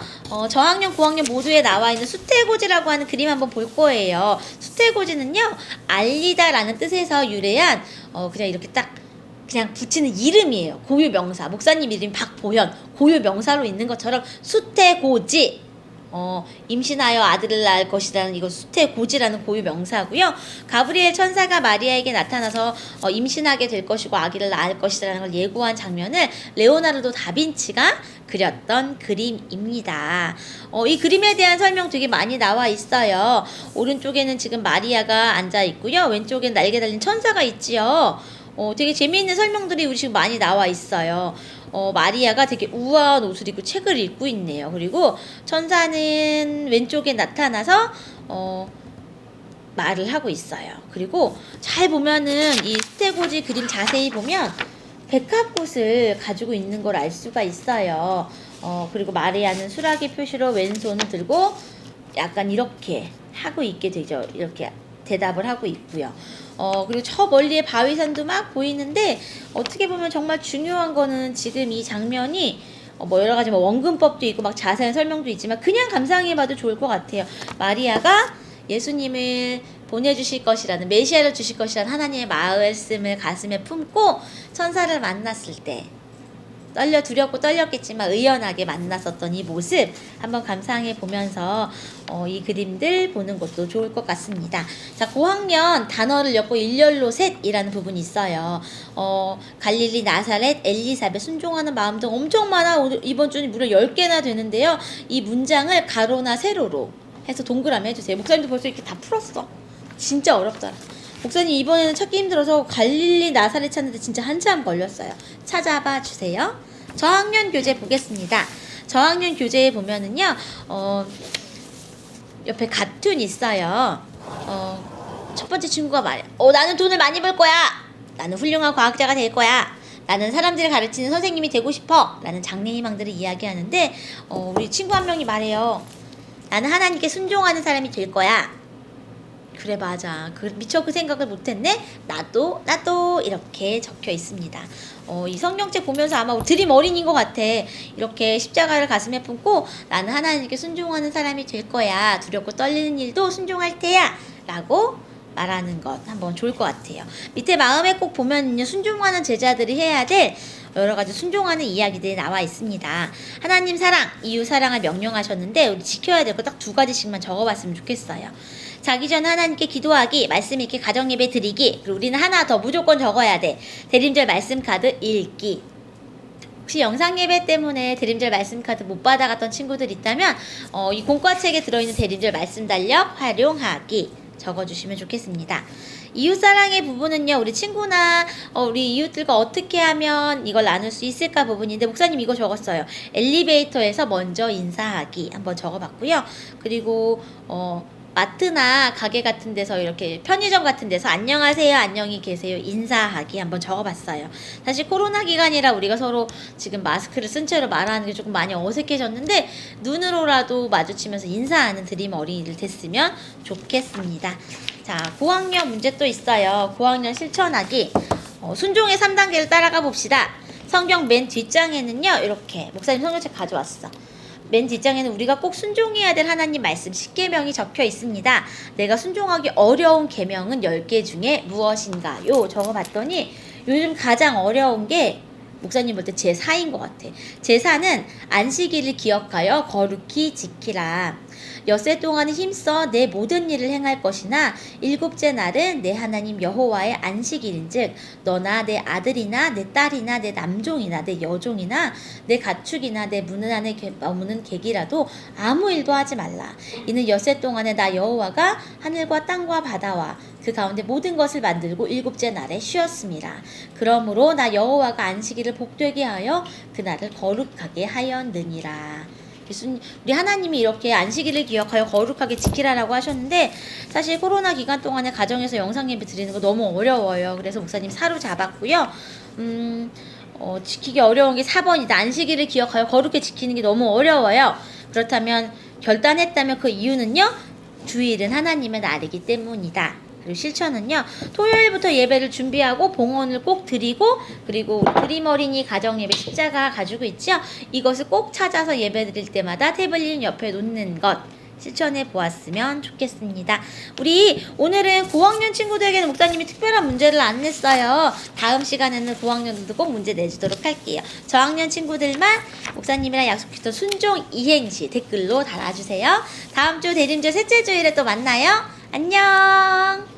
저학년, 고학년 모두에 나와 있는 수태고지라고 하는 그림 한번 볼 거예요. 수태고지는요, 알리다라는 뜻에서 유래한 그냥 이렇게 딱 그냥 붙이는 이름이에요. 고유명사. 목사님 이름이 박보현. 고유명사로 있는 것처럼 수태고지. 임신하여 아들을 낳을 것이라는 이거 수태고지라는 고유 명사고요. 가브리엘 천사가 마리아에게 나타나서 임신하게 될 것이고 아기를 낳을 것이라는 걸 예고한 장면을 레오나르도 다빈치가 그렸던 그림입니다. 이 그림에 대한 설명 되게 많이 나와 있어요. 오른쪽에는 지금 마리아가 앉아 있고요. 왼쪽엔 날개 달린 천사가 있지요. 되게 재미있는 설명들이 우리 지금 많이 나와 있어요. 마리아가 되게 우아한 옷을 입고 책을 읽고 있네요. 그리고 천사는 왼쪽에 나타나서 말을 하고 있어요. 그리고 잘 보면은 이 수태고지 그림 자세히 보면 백합꽃을 가지고 있는 걸 알 수가 있어요. 그리고 마리아는 수라기 표시로 왼손을 들고 약간 이렇게 하고 있게 되죠. 이렇게 대답을 하고 있고요. 그리고 저 멀리에 바위산도 막 보이는데 어떻게 보면 정말 중요한 거는 지금 이 장면이 뭐 여러 가지 뭐 원근법도 있고 막 자세한 설명도 있지만 그냥 감상해봐도 좋을 것 같아요. 마리아가 예수님을 보내주실 것이라는, 메시아를 주실 것이라는 하나님의 말씀을 가슴에 품고 천사를 만났을 때 두렵고 떨렸겠지만 의연하게 만났었던 이 모습 한번 감상해 보면서 이 그림들 보는 것도 좋을 것 같습니다. 자, 고학년 단어를 엮고 일렬로 셋이라는 부분이 있어요. 갈릴리, 나사렛, 엘리사벳, 순종하는 마음 등 엄청 많아. 오늘 이번 주는 무려 10개나 되는데요. 이 문장을 가로나 세로로 해서 동그라미 해주세요. 목사님도 벌써 이렇게 다 풀었어. 진짜 어렵더라. 목사님 이번에는 찾기 힘들어서 갈릴리, 나사렛 찾는데 진짜 한참 걸렸어요. 찾아봐 주세요. 저학년 교재 보겠습니다. 저학년 교재에 보면은요, 옆에 가툰 있어요. 첫 번째 친구가 말해. 나는 돈을 많이 벌 거야. 나는 훌륭한 과학자가 될 거야. 나는 사람들을 가르치는 선생님이 되고 싶어. 라는 장래희망들을 이야기하는데, 우리 친구 한 명이 말해요. 나는 하나님께 순종하는 사람이 될 거야. 그래 맞아. 미처 그 생각을 못했네. 나도 이렇게 적혀 있습니다. 이 성경책 보면서 아마 드림 어린인 것 같아. 이렇게 십자가를 가슴에 품고 나는 하나님께 순종하는 사람이 될 거야. 두렵고 떨리는 일도 순종할 테야. 라고 말하는 것 한번 좋을 것 같아요. 밑에 마음에 꼭 보면요, 순종하는 제자들이 해야 될 여러 가지 순종하는 이야기들이 나와 있습니다. 하나님 사랑, 이웃 사랑을 명령하셨는데 우리 지켜야 될 거 딱 2가지씩만 적어봤으면 좋겠어요. 자기 전 하나님께 기도하기, 말씀 읽기, 가정 예배 드리기. 그리고 우리는 하나 더 무조건 적어야 돼. 대림절 말씀 카드 읽기. 혹시 영상 예배 때문에 대림절 말씀 카드 못 받아갔던 친구들 있다면 이 공과책에 들어있는 대림절 말씀 달력 활용하기 적어주시면 좋겠습니다. 이웃사랑의 부분은요, 우리 친구나 우리 이웃들과 어떻게 하면 이걸 나눌 수 있을까 부분인데, 목사님 이거 적었어요. 엘리베이터에서 먼저 인사하기 한번 적어봤고요. 그리고 마트나 가게 같은 데서, 이렇게 편의점 같은 데서 안녕하세요, 안녕히 계세요, 인사하기 한번 적어봤어요. 사실 코로나 기간이라 우리가 서로 지금 마스크를 쓴 채로 말하는 게 조금 많이 어색해졌는데, 눈으로라도 마주치면서 인사하는 드림 어린이들 됐으면 좋겠습니다. 자, 고학년 문제 또 있어요. 고학년 실천하기. 순종의 3단계를 따라가 봅시다. 성경 맨 뒷장에는요, 이렇게 목사님 성경책 가져왔어. 맨 뒷장에는 우리가 꼭 순종해야 될 하나님 말씀 10계명이 적혀 있습니다. 내가 순종하기 어려운 계명은 10개 중에 무엇인가요? 적어봤더니 요즘 가장 어려운 게 목사님 볼 때 제4인 것 같아. 제4는 안식일을 기억하여 거룩히 지키라. 엿새 동안은 힘써 내 모든 일을 행할 것이나 일곱째 날은 내 하나님 여호와의 안식일인즉 너나 내 아들이나 내 딸이나 내 남종이나 내 여종이나 내 가축이나 내 문 안에 머무는 객이라도 아무 일도 하지 말라. 이는 엿새 동안에 나 여호와가 하늘과 땅과 바다와 그 가운데 모든 것을 만들고 일곱째 날에 쉬었습니다. 그러므로 나 여호와가 안식일을 복되게 하여 그날을 거룩하게 하였느니라. 우리 하나님이 이렇게 안식일을 기억하여 거룩하게 지키라라고 하셨는데, 사실 코로나 기간 동안에 가정에서 영상 예배 드리는 거 너무 어려워요. 그래서 목사님 사로잡았고요. 지키기 어려운 게 4번이다. 안식일을 기억하여 거룩하게 지키는 게 너무 어려워요. 그렇다면 결단했다면 그 이유는요, 주일은 하나님의 날이기 때문이다. 그리고 실천은요, 토요일부터 예배를 준비하고 봉헌을 꼭 드리고, 그리고 드림 어린이 가정 예배 십자가 가지고 있죠. 이것을 꼭 찾아서 예배 드릴 때마다 태블릿 옆에 놓는 것 실천해 보았으면 좋겠습니다. 우리 오늘은 고학년 친구들에게는 목사님이 특별한 문제를 안 냈어요. 다음 시간에는 고학년들도 꼭 문제 내주도록 할게요. 저학년 친구들만 목사님이랑 약속했던 순종 이행시 댓글로 달아주세요. 다음 주 대림절 셋째 주일에 또 만나요. 안녕.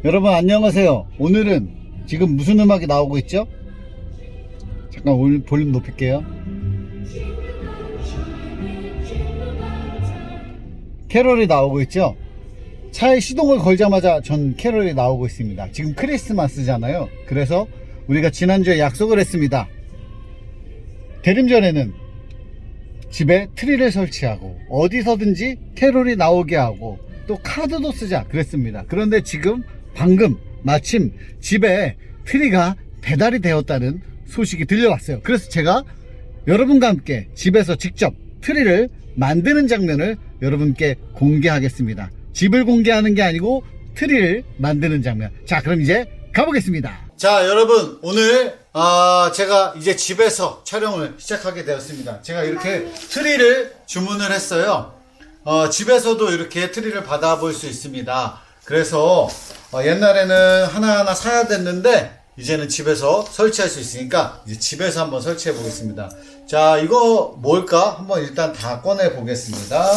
여러분 안녕하세요. 오늘은 지금 무슨 음악이 나오고 있죠? 잠깐 오늘 볼륨 높일게요. 캐롤이 나오고 있죠? 차에 시동을 걸자마자 전 캐롤이 나오고 있습니다. 지금 크리스마스잖아요. 그래서 우리가 지난주에 약속을 했습니다. 대림절에는 집에 트리를 설치하고 어디서든지 캐롤이 나오게 하고 또 카드도 쓰자 그랬습니다. 그런데 지금 방금 마침 집에 트리가 배달이 되었다는 소식이 들려왔어요. 그래서 제가 여러분과 함께 집에서 직접 트리를 만드는 장면을 여러분께 공개하겠습니다. 집을 공개하는 게 아니고 트리를 만드는 장면. 자, 그럼 이제 가보겠습니다. 자, 여러분 오늘 제가 이제 집에서 촬영을 시작하게 되었습니다. 제가 이렇게 트리를 주문을 했어요. 집에서도 이렇게 트리를 받아볼 수 있습니다. 그래서 옛날에는 하나하나 사야 됐는데 이제는 집에서 설치할 수 있으니까 이제 집에서 한번 설치해 보겠습니다. 자, 이거 뭘까? 한번 일단 다 꺼내 보겠습니다.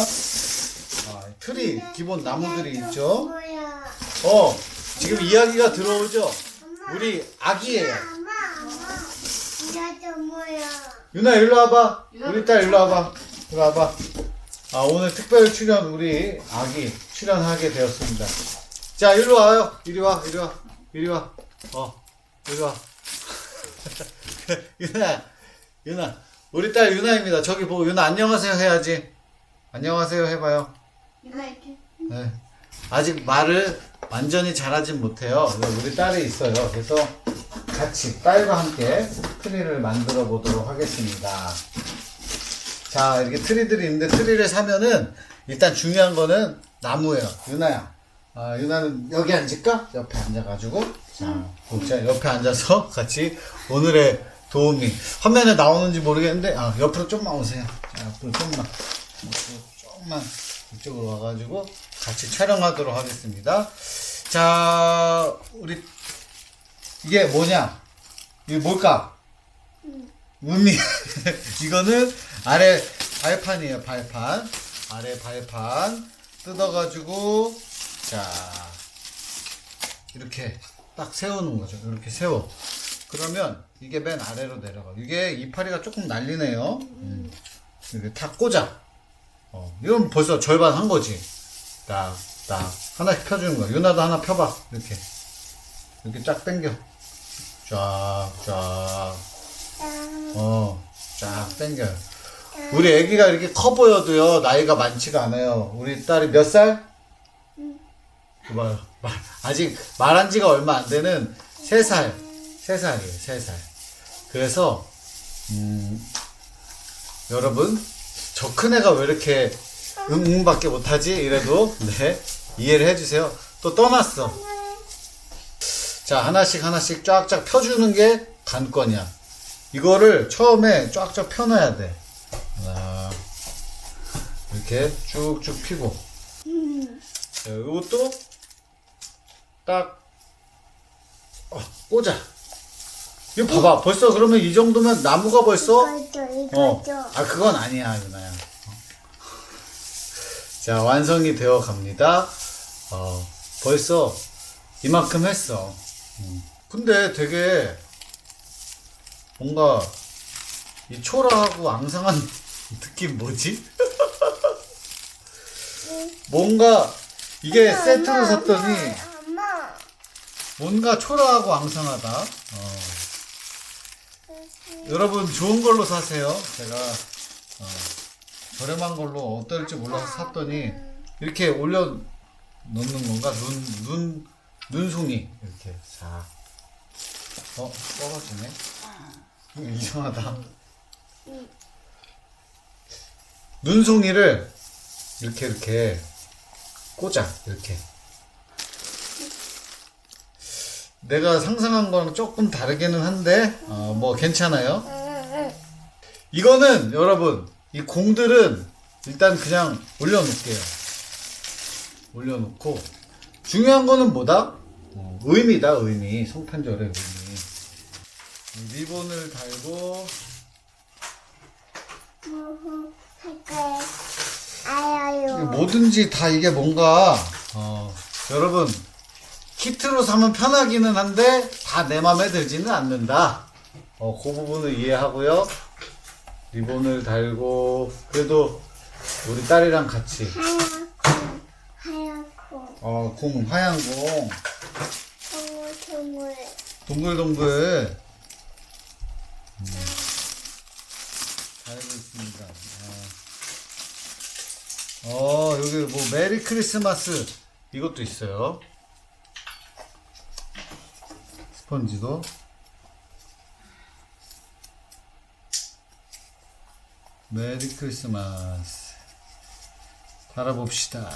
트리 기본 나무들이 있죠. 지금 이야기가 들어오죠. 우리 아기예요. 유나 일로 와봐. 우리 딸 일로 와봐. 일로 와봐. 오늘 특별 출연 우리 아기 출연하게 되었습니다. 자, 일로 와요. 이리 와. 이리 와. 이리 와. 이리 와. 유나 우리 딸 유나입니다. 저기 보고 유나 안녕하세요 해야지. 안녕하세요 해봐요. 네. 아직 말을 완전히 잘하진 못해요. 우리 딸이 있어요. 그래서 같이 딸과 함께 트리를 만들어 보도록 하겠습니다. 자, 이렇게 트리들이 있는데 트리를 사면은 일단 중요한 거는 나무예요. 유나야. 유나는 여기 앉을까? 옆에 앉아가지고. 자, 옆에 앉아서 같이 오늘의 도우미. 화면에 나오는지 모르겠는데, 옆으로 좀만 오세요. 자, 옆으로 조금만 이쪽으로 와가지고 같이 촬영하도록 하겠습니다. 자, 우리, 이게 뭐냐? 이게 뭘까? 문미. 이거는 아래 발판이에요, 발판. 아래 발판 뜯어가지고, 자, 이렇게 딱 세우는 거죠. 이렇게 세워. 그러면 이게 맨 아래로 내려가. 이게 이파리가 조금 날리네요. 이렇게 탁 꽂아. 이건 벌써 절반 한 거지. 딱. 하나씩 펴주는 거야. 유나도 하나 펴봐. 이렇게 쫙 당겨. 쫙. 쫙 당겨. 우리 애기가 이렇게 커 보여도요, 나이가 많지가 않아요. 우리 딸이 몇 살? 아직 말한 지가 얼마 안 되는 3살이에요, 3살. 그래서, 여러분, 저 큰 애가 왜 이렇게 밖에 못하지? 이래도, 네, 이해를 해주세요. 또 떠났어. 자, 하나씩 쫙쫙 펴주는 게 관건이야. 이거를 처음에 쫙쫙 펴놔야 돼. 이렇게 쭉쭉 피고. 자, 이것도 딱 꽂아. 이거 봐봐. 벌써 그러면 이 정도면 나무가 벌써 그건 아니야, 유나야. 자, 완성이 되어 갑니다. 벌써 이만큼 했어. 근데 되게 뭔가 이 초라하고 앙상한 느낌 뭐지? 뭔가 이게 세트로 샀더니 뭔가 초라하고 앙상하다. 여러분 좋은 걸로 사세요. 제가 저렴한 걸로 어떨지 몰라서 샀더니 이렇게 올려 놓는 건가? 눈송이 이렇게 자. 떨어지네. 이상하다. 눈송이를 이렇게 꽂아. 이렇게. 내가 상상한 거랑 조금 다르기는 한데 뭐 괜찮아요. 이거는 여러분 이 공들은 일단 그냥 올려놓을게요. 올려놓고 중요한 거는 뭐다? 의미다. 의미. 성탄절의 의미. 리본을 달고 뭐든지 다 이게 뭔가 여러분 키트로 사면 편하기는 한데 다 내 맘에 들지는 않는다. 그 부분을 이해하고요. 리본을 달고 그래도 우리 딸이랑 같이 공 하얀 공 동글동글 달고 있습니다. 여기 뭐 메리 크리스마스 이것도 있어요. 스펀지도 메리 크리스마스 달아봅시다.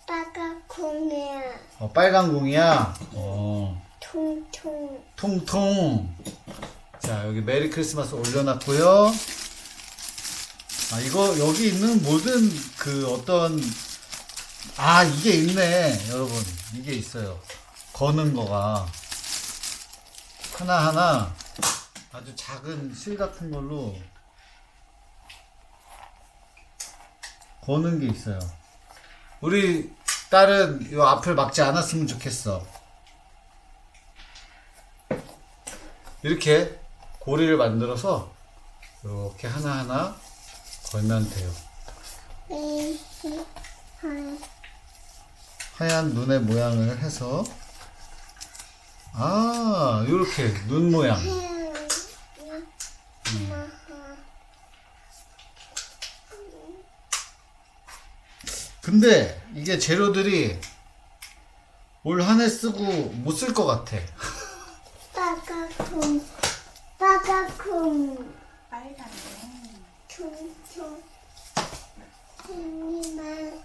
빨간 공이야. 빨간 공이야. 통통. 통통. 자, 여기 메리 크리스마스 올려놨고요. 이거 여기 있는 모든 그 어떤 이게 있네, 여러분. 이게 있어요. 거는 거가 하나하나 아주 작은 실 같은 걸로 거는 게 있어요. 우리 딸은 이 앞을 막지 않았으면 좋겠어. 이렇게 고리를 만들어서 이렇게 하나하나 걸면 돼요. 하얀 눈의 모양을 해서 이렇게 눈 모양. 근데 이게 재료들이 올 한 해 쓰고 못 쓸 것 같아. 빠가콩 빠가콩 빨간 퉁퉁 생이만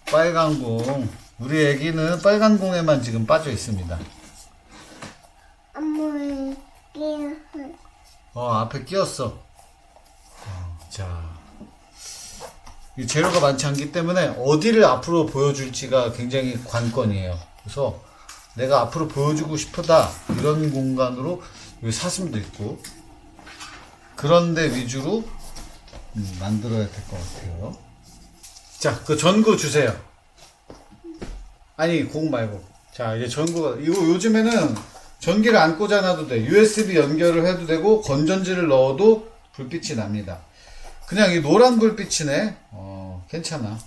빨간 공. 우리 애기는 빨간 공에만 지금 빠져 있습니다. 아무리 앞에 끼었어. 자, 이 재료가 많지 않기 때문에 어디를 앞으로 보여줄지가 굉장히 관건이에요. 그래서 내가 앞으로 보여주고 싶다 이런 공간으로 여기 사슴도 있고 그런데 위주로 만들어야 될 것 같아요. 자, 그 전구 주세요. 아니, 공 말고. 자, 이제 전구가, 이거 요즘에는 전기를 안 꽂아놔도 돼. USB 연결을 해도 되고, 건전지를 넣어도 불빛이 납니다. 그냥 이 노란 불빛이네. 괜찮아.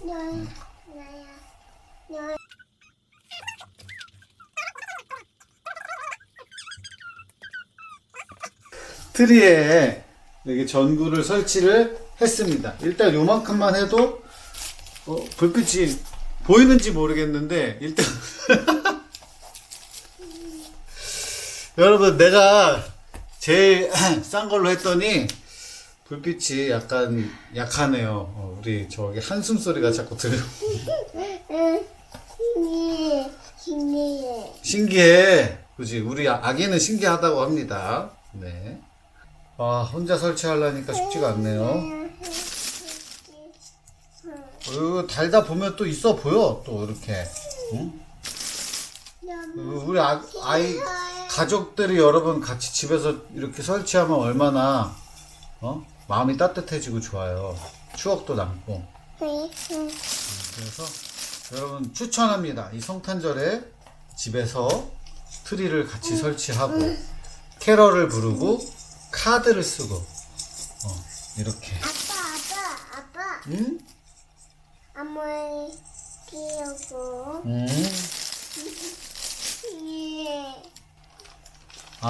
트리에 여기 전구를 설치를 했습니다. 일단 요만큼만 해도 불빛이 보이는지 모르겠는데 일단 여러분 내가 제일 싼 걸로 했더니 불빛이 약간 약하네요. 우리 저기 한숨 소리가 자꾸 들려. 신기해. 그지? 우리 아기는 신기하다고 합니다. 네. 혼자 설치하려니까 쉽지가 않네요. 달다 보면 또 있어 보여. 또 이렇게. 응? 우리 아이 가족들이 여러분 같이 집에서 이렇게 설치하면 얼마나 마음이 따뜻해지고 좋아요. 추억도 남고. 그래서 여러분 추천합니다. 이 성탄절에 집에서 트리를 같이 설치하고 캐럴을 부르고 카드를 쓰고 이렇게. 아빠. 응? 아무리 끼우고.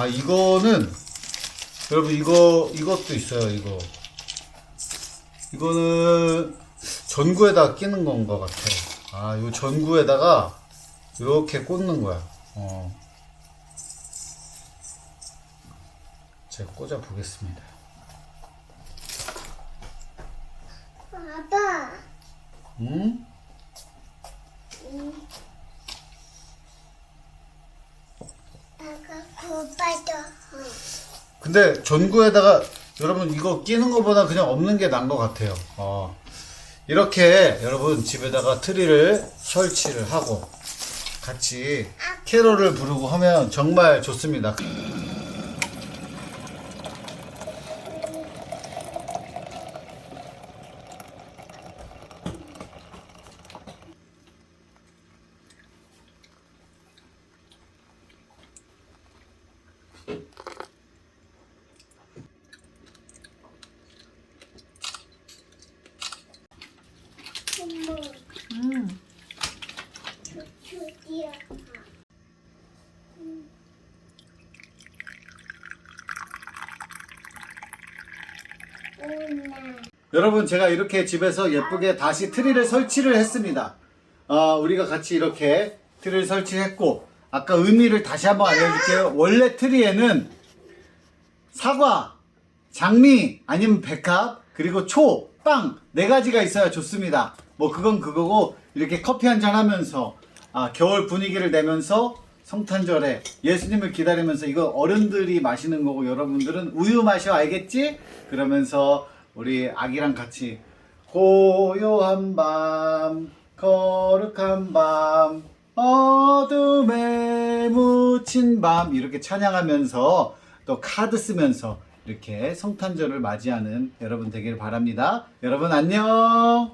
이거는 여러분 이것도 있어요. 이거는 전구에다가 끼는 건 것 같아. 요 전구에다가 이렇게 꽂는 거야. 제가 꽂아 보겠습니다. 아빠. 응? 근데 전구에다가 여러분 이거 끼는 것보다 그냥 없는 게 나은 것 같아요. 이렇게 여러분 집에다가 트리를 설치를 하고 같이 캐롤을 부르고 하면 정말 좋습니다. 여러분 제가 이렇게 집에서 예쁘게 다시 트리를 설치를 했습니다. 우리가 같이 이렇게 트리를 설치했고 아까 의미를 다시 한번 알려줄게요. 원래 트리에는 사과, 장미 아니면 백합 그리고 초, 빵 4가지가 있어야 좋습니다. 뭐 그건 그거고 이렇게 커피 한잔 하면서 겨울 분위기를 내면서 성탄절에 예수님을 기다리면서 이거 어른들이 마시는 거고 여러분들은 우유 마셔 알겠지? 그러면서 우리 아기랑 같이 고요한 밤 거룩한 밤 어둠에 묻힌 밤 이렇게 찬양하면서 또 카드 쓰면서 이렇게 성탄절을 맞이하는 여러분 되길 바랍니다. 여러분 안녕.